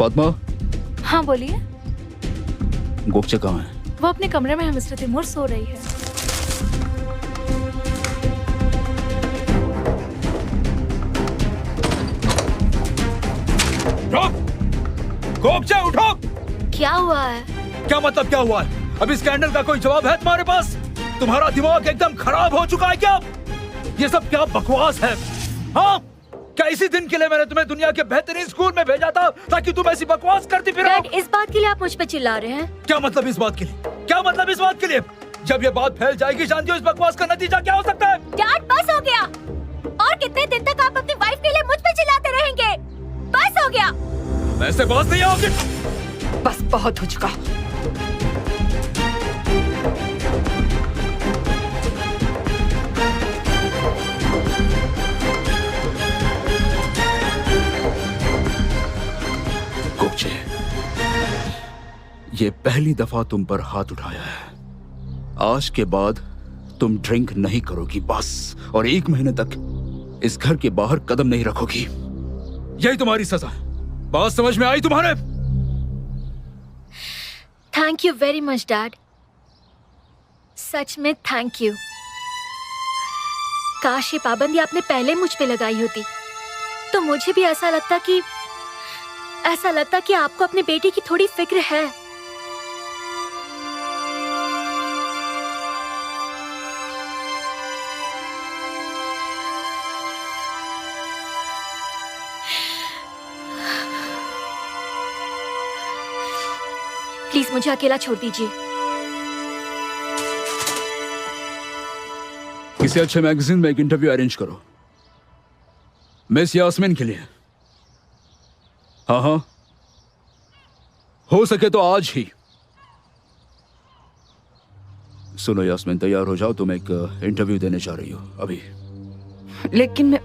फातिमा, हाँ बोलिए। गोपचे कहाँ है? वो अपने कमरे में है मिस्टर तैमूर, सो रही है। गोपचे उठो! क्या हुआ है? क्या मतलब क्या हुआ है? अभी स्कैंडल का कोई जवाब है तुम्हारे पास? तुम्हारा दिमाग एकदम खराब हो चुका है क्या? ये सब क्या बकवास है? हाँ? क्या इसी दिन के लिए मैंने तुम्हें दुनिया के बेहतरीन स्कूल में भेजा था ताकि तुम ऐसी बकवास करती फिरो? डैड, इस बात के लिए आप मुझ पे चिल्ला रहे हैं? क्या मतलब इस बात के लिए? क्या मतलब इस बात के लिए? जब ये बात फैल जाएगी, जानती हो इस बकवास का नतीजा क्या हो सकता है? डैड बस हो गया। और कितने दिन तक आप अपनी वाइफ के लिए मुझ पे चिल्लाते रहेंगे? बस हो गया। वैसे बात नहीं होगी। बस बहुत हो चुका। गोपचे, ये पहली दफा तुम पर हाथ उठाया है। आज के बाद तुम ड्रिंक नहीं करोगी बस, और 1 महीने तक इस घर के बाहर कदम नहीं रखोगी। यही तुम्हारी सजा है। बात समझ में आई तुम्हारे? Thank you very much dad, सच में थैंक यू। काश ये पाबंदी आपने पहले मुझ पे लगाई होती तो मुझे भी ऐसा लगता कि आपको अपनी बेटी की थोड़ी फिक्र है। प्लीज मुझे अकेला छोड़ दीजिए। किसी अच्छे मैगजीन में एक इंटरव्यू अरेंज करो, मिस यास्मीन के लिए। हाँ हाँ, हो सके तो आज ही। सुनो यास्मीन, तैयार हो जाओ, तुम एक इंटरव्यू देने जा रही हो अभी। लेकिन मैं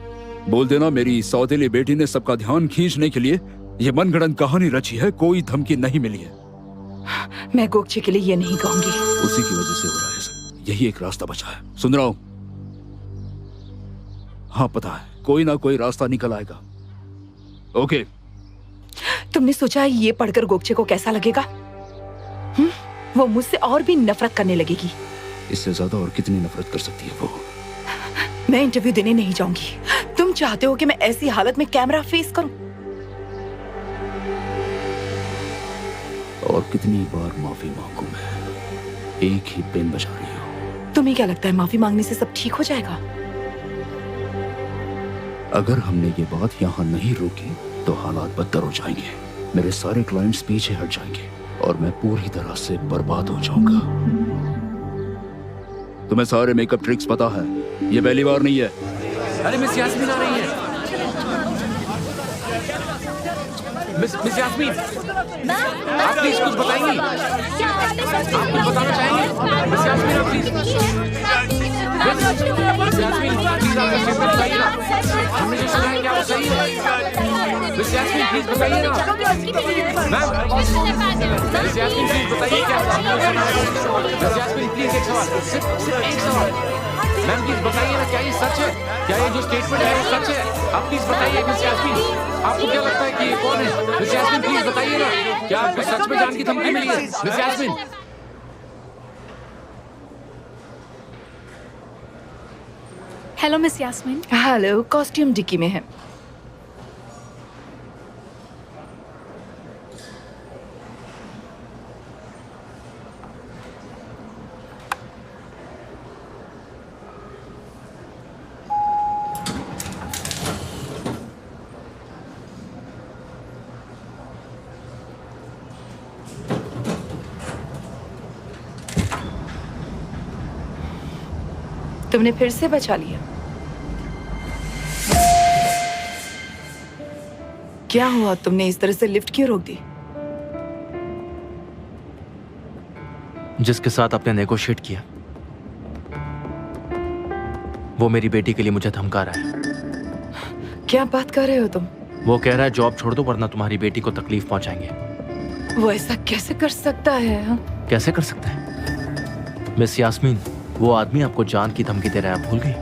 बोल देना मेरी सौतेली बेटी ने सबका ध्यान खींचने के लिए ये मनगढ़ंत कहानी रची है, कोई धमकी नहीं मिली है। मैं गोपचे के लिए ये नहीं कहूंगी। उसी की वजह से हो रहा है सब। यही एक रास्ता बचा है। सुन रहा हूं? हाँ पता है, कोई ना कोई रास्ता निकल आएगा। ओके। तुमने सोचा है ये पढ़कर गोपचे को कैसा लगेगा? वो मुझसे और भी नफरत करने लगेगी। इससे ज्यादा और कितनी नफरत कर सकती है वो? मैं इंटरव्यू देने नहीं जाऊंगी। तुम चाहते हो कि मैं ऐसी हालत में कैमरा फेस करूं? और कितनी बार माफी मांगू मैं? एक ही पेन बजा रही हो। तुम्हें क्या लगता है माफी मांगने से सब ठीक हो जाएगा? अगर हमने ये बात यहाँ नहीं रोकी तो हालात बदतर हो जाएंगे। मेरे सारे क्लाइंट्स पीछे हट जाएंगे और मैं पूरी तरह से बर्बाद हो जाऊंगा। तुम्हें सारे मेकअप ट्रिक्स पता है, ये पहली बार नहीं है। अरे मिस यास्मीन आ रही है। मिस यास्मीन, आप प्लीज कुछ बताएंगी? आप कुछ बताना चाहेंगे? मिस यास्मीन आप प्लीज। मिस यास्मीन प्लीज आपका स्टेटमेंट बताइए ना। हमने जो सुना है क्या वो सही है? मिस यास्मीन प्लीज बताइए ना। मैम, मिस यास्मीन प्लीज बताइए क्या? मिस यास्मीन प्लीज एक सवाल, सिर्फ एक सवाल। मैम प्लीज बताइए ना, क्या ये सच है? क्या ये जो स्टेटमेंट है वो सच है? आप प्लीज बताइए मिस यास्मीन। आपको क्या लगता है कि ये कौन है? मिस यास्मीन प्लीज बताइए ना, क्या आपको सच में जान की धमकी मिली है? Miss Yasmeen. Hello miss Yasmeen. Hello, costume dicky में है। तुमने फिर से बचा लिया। क्या हुआ? तुमने इस तरह से लिफ्ट क्यों रोक दी? जिसके साथ आपने नेगोशिएट किया वो मेरी बेटी के लिए मुझे धमका रहा है। क्या बात कर रहे हो तुम? वो कह रहा है जॉब छोड़ दो वरना तुम्हारी बेटी को तकलीफ पहुंचाएंगे। वो ऐसा कैसे कर सकता है? हाँ? कैसे कर सकता है? मिस यास्मीन, वो आदमी आपको जान की धमकी दे रहा है, आप भूल गई?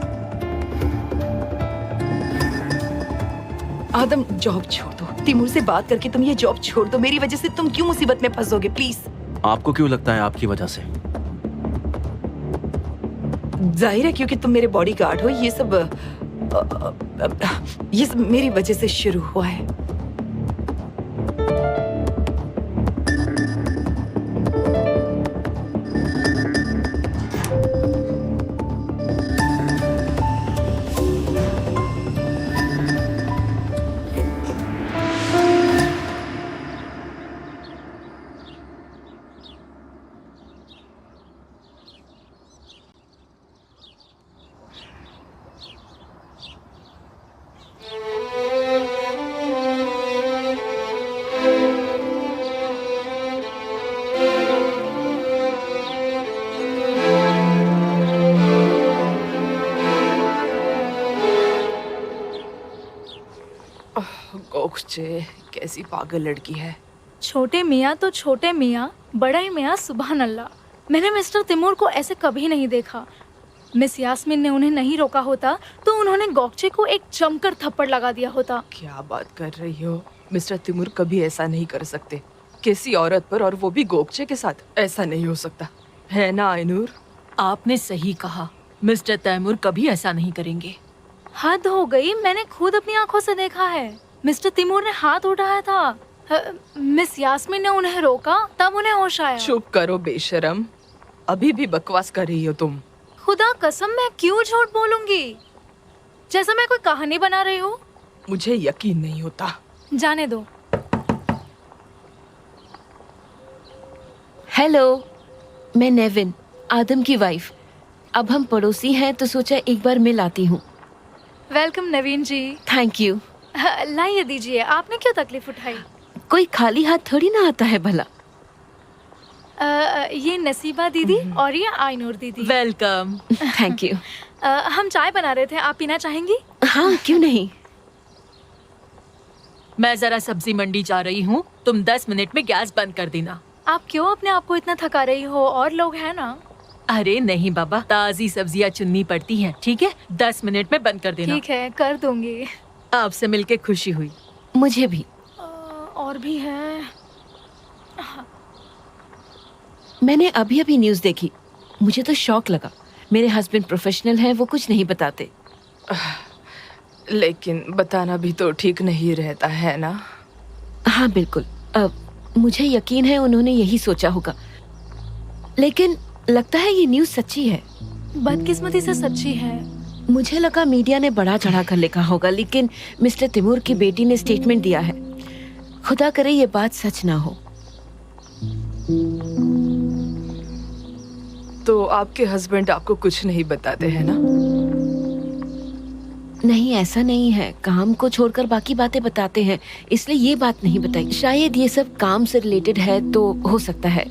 आदम, जॉब छोड़ दो। तिमूर से बात करके तुम ये जॉब छोड़ दो। मेरी वजह से तुम क्यों मुसीबत में फंसोगे? प्लीज। आपको क्यों लगता है आपकी वजह से? जाहिर है क्योंकि तुम मेरे बॉडी गार्ड हो। ये सब मेरी वजह से शुरू हुआ है। गोगचे, कैसी पागल लड़की है। छोटे मियाँ तो छोटे मियाँ, बड़े मियाँ सुभान अल्लाह। मैंने मिस्टर तिमूर को ऐसे कभी नहीं देखा। मिस यास्मीन ने उन्हें नहीं रोका होता तो उन्होंने गोगचे को एक जमकर थप्पड़ लगा दिया होता। क्या बात कर रही हो? मिस्टर तिमूर कभी ऐसा नहीं कर सकते। किसी औरत पर, और वो भी गोगचे के साथ, ऐसा नहीं हो सकता है ना आइनूर? आपने सही कहा, मिस्टर तैमूर कभी ऐसा नहीं करेंगे। हद हो गई, मैंने खुद अपनी आंखों से देखा है। मिस्टर तिमूर ने हाथ उठाया था, मिस यास्मीन ने उन्हें रोका, तब उन्हें होश आया। चुप करो बेशरम, अभी भी बकवास कर रही हो तुम। खुदा कसम, मैं क्यों झूठ बोलूंगी? जैसा मैं कोई कहानी बना रही हूँ। मुझे यकीन नहीं होता। जाने दो। हेलो, मैं नेविन, आदम की वाइफ। अब हम पड़ोसी हैं तो सोचा एक बार मिल आती हूँ। Welcome Naveen ji. Thank you. लाइए दीजिए, आपने क्यों तकलीफ उठाई? कोई खाली हाथ थोड़ी ना आता है भला। ये नसीबा दीदी और ये आइनूर दीदी। वेलकम। Thank you. हम चाय बना रहे थे, आप पीना चाहेंगी? हाँ, क्यों नहीं। मैं जरा सब्जी मंडी जा रही हूँ, तुम 10 मिनट में गैस बंद कर देना। आप क्यों अपने आप को इतना थका रही हो? और लोग हैं ना। अरे नहीं बाबा, ताजी सब्जियाँ चुननी पड़ती हैं, ठीक है? 10 मिनट में बंद कर देना। ठीक है, कर दूंगी। आपसे मिलके खुशी हुई। मुझे भी। और भी है। मैंने अभी अभी न्यूज़ देखी, मुझे तो शौक लगा। मेरे हस्बैंड प्रोफेशनल हैं, वो कुछ नहीं बताते। लेकिन बताना भी तो ठीक नहीं रहता है ना। हाँ बिल्कुल, मुझे यकीन है उन्होंने यही सोचा होगा, लेकिन लगता है ये न्यूज़ सच्ची है। बदकिस्मती से सच्ची है। मुझे लगा मीडिया ने बढ़ा चढ़ा कर लिखा होगा, लेकिन मिस्टर तिमूर की बेटी ने स्टेटमेंट दिया है। खुदा करे ये बात सच ना हो। तो आपके हस्बैंड आपको कुछ नहीं बताते हैं ना? नहीं, ऐसा नहीं है। काम को छोड़कर बाकी बातें बताते हैं, इसलिए ये बात नहीं बताई। शायद ये सब काम से रिलेटेड है तो हो सकता है।